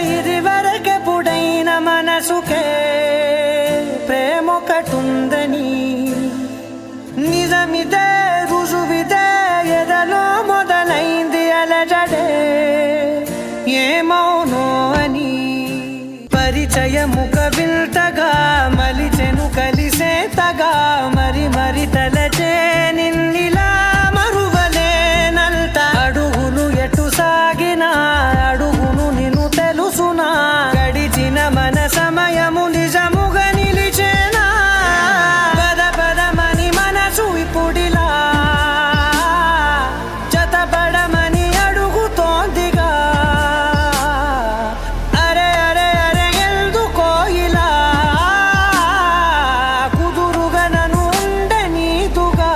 ఇది వరకెప్పుడైన మనసుకే ప్రేమొకటుందని నిజమిదే రుజువిదే ఎదలో మొదలైంది అలజడే ఏమౌనో అని పరిచయముక విల్తగా మలిచెను కలిసేతగా మరి మరి తలచే నిన్నిలా మరువలేనంత అడుగులు ఎటు సాగినా అడుగును నిన్ను తెలుసునా గడిచిన మన సమయము నిజముగా నిలిచేనా పద పదమని మనసు ఇప్పుడిలా జతపడమని అడుగుతోందిగా అరే అరే అరే ఎందుకో ఇలా కుదురుగా నన్ను ఉండనీతుగా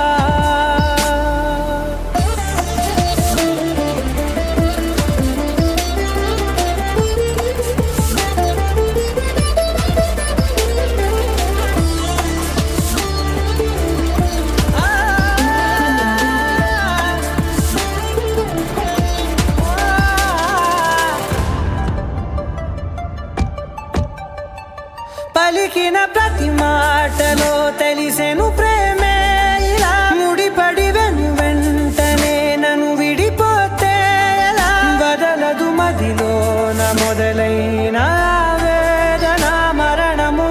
పలికిన ప్రతి మాటలో తెలిసెను ప్రేమే ఇలా ముడిపడి వెంటనే నన్ను విడిపోతే ఎలా బదలదు మదిలోన మొదలైన వేదన మరణములోనైన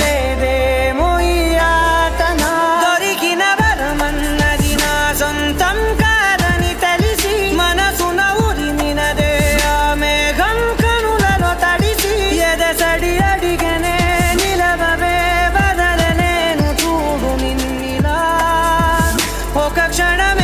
లేదేమో ఈ యాతన దొరికిన వరమన్నది నా సొంతం కాదని తెలిసి మనసున ఉరిమినదే ఆ మేఘం కనులలో తడిసి ఎదసడి అడిగనే నిలవవే బదలనేను చూడు నిన్నిలా ఒక క్షణమే